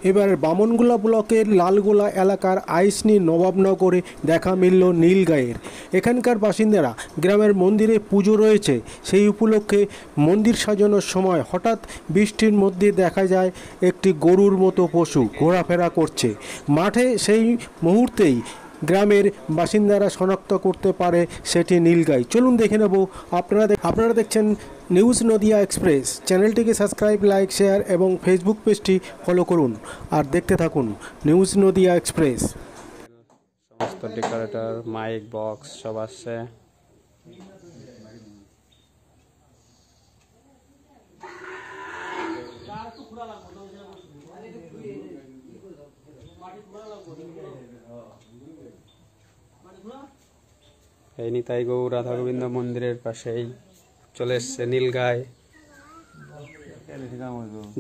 এবার বামনগোলা ব্লকের লালগোলা এলাকার আইসনি নবাবনগরে দেখা মিলল নীলগাইয়ের। এখানকার বাসিন্দারা গ্রামের মন্দিরে পুজো রয়েছে, সেই উপলক্ষে মন্দির সাজানোর সময় হঠাৎ বৃষ্টির মধ্যে দেখা যায় একটি গরুর মতো পশু ঘোরাফেরা করছে মাঠে। সেই মুহূর্তেই গ্রামের বাসিন্দারা শনাক্ত করতে পারে সেটি নীলগাই। চলুন দেখে নেব। আপনারা দেখছেন নিউজ নদিয়া এক্সপ্রেস। চ্যানেলটিকে সাবস্ক্রাইব, লাইক, শেয়ার এবং ফেসবুক পেজটি ফলো করুন আর দেখতে থাকুন নিউজ নদিয়া এক্সপ্রেস। সমস্ত ডেকোরেটর, মাইক বক্স সব আসছে। এই নিতাই গৌর রাধা গোবিন্দ মন্দিরের পাশেই চলে এসছে নীলগাই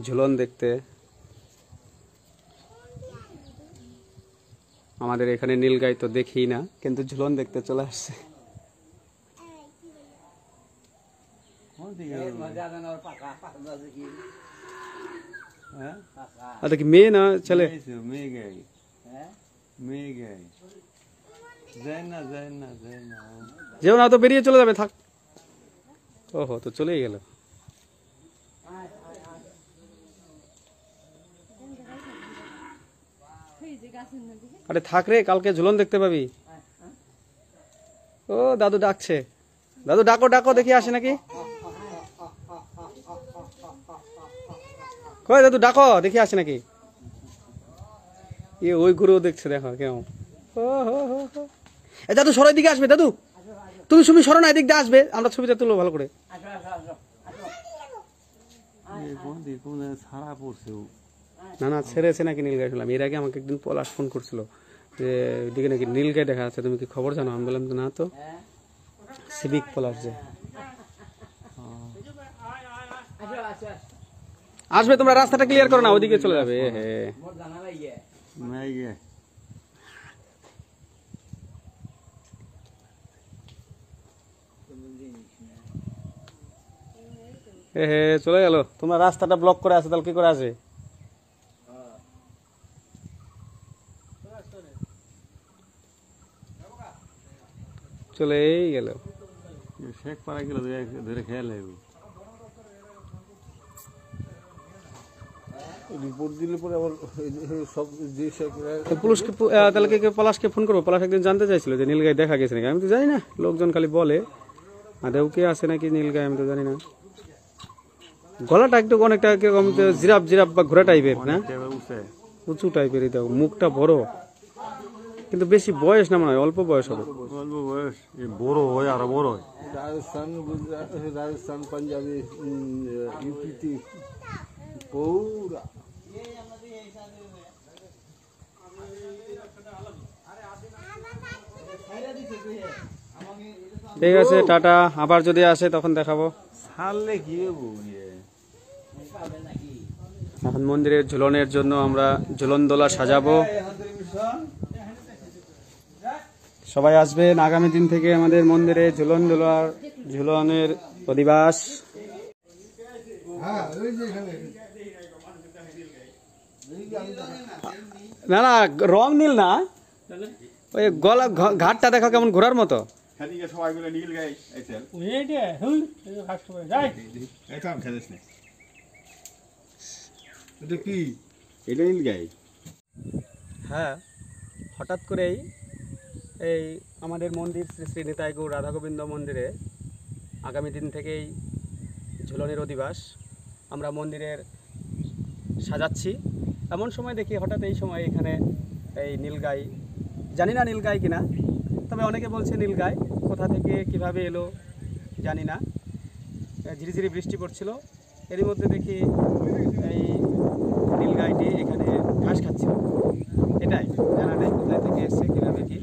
ঝুলন দেখতে। আমাদের এখানে নীলগাই তো দেখি না, কিন্তু ঝুলন দেখতে চলে আসছে। কি মেয়ে না ছেলে? যেও না তো বেরিয়ে চলে যাবে, থাক। ওহো, তো চলেই গেল। আরে থাক রে, কালকে ঝুলন দেখতে পাবি। ও দাদু ডাকছে, দাদু ডাকো ডাকো, দেখি আসে নাকি। কই দাদু ডাকো, দেখি আসে নাকি। ওই গুরু দেখছে, দেখো কেমন। দাদু সরাই দিকে আসবে, দাদু তুমি সরো না, এদিক দিয়ে আসবে, আমরা ছবিটা তুলবো ভালো করে। না না, ছেড়েছে নাকি নীলগাই শুনলাম। এর আগে আমাকে একদিন পলাশ ফোন করছিল যে এদিকে নাকি নীলগাই দেখা যাচ্ছে, তুমি কি খবর জানো? আমি বললাম না তো, সিভিক পলাশ যে আসবে। তোমরা রাস্তাটা ক্লিয়ার করো না, ওদিকে চলে যাবে। চলে গেল। তোমরা রাস্তাটা ব্লক করে আছে, তাহলে কি করে আসবে? চলেই গেল। শেখ পাড়া গেল, ধরে খেয়াল রিপোর্ট দিলে পরে আবার সব পুলিশকে, তাহলে পলাশকে ফোন করবো। পলাশ একদিন জানতে চাইছিল যে নীলগাই দেখা গেছে নাকি। আমি তো জানি না, লোকজন খালি বলে। আদেও কে আছে নাকি নীলগাই আমি তো জানি না। গলাটা একটু অনেকটা কিরকম জিরাফ জিরাফ বা ঘোড়া টাইপের, না উঁচু টাইপের। দেখো মুখটা বড়, কিন্তু বেশি বয়স না মনে হয়, অল্প বয়স হবে। অল্প বয়স, বড় হয় আরো বড় হয়। রাজস্থান পাঞ্জাবি ইউপি পুরা। ঠিক আছে, টাটা। আবার যদি আসে তখন দেখাবো। এখন মন্দিরের ঝুলনের জন্য আমরা ঝুলন দোলা সাজাবো। সবাই আসবেন আগামী দিন থেকে আমাদের মন্দিরে ঝুলনের অধিবাস। না না, রং নীল না, ওই গলা ঘাটটা দেখা কেমন ঘোরার মতো। হ্যাঁ, হঠাৎ করেই এই আমাদের মন্দির শ্রী শ্রী নিতাই গৌর রাধা গোবিন্দ মন্দিরে আগামী দিন থেকেই ঝুলনের অধিবাস। আমরা মন্দিরের সাজাচ্ছি, এমন সময় দেখি হঠাৎ এই সময় এখানে এই নীলগাই, জানি না নীলগাই কিনা, তবে অনেকে বলছে নীলগাই। কোথা থেকে কিভাবে এলো জানি না। ঝিরিঝিরি বৃষ্টি পড়ছিল, এরই মধ্যে দেখি এই নীলগাইটি এখানে ঘাস খাচ্ছিল। এটাই জানা নেই কোথায় থেকে এসছে, কীভাবে কি।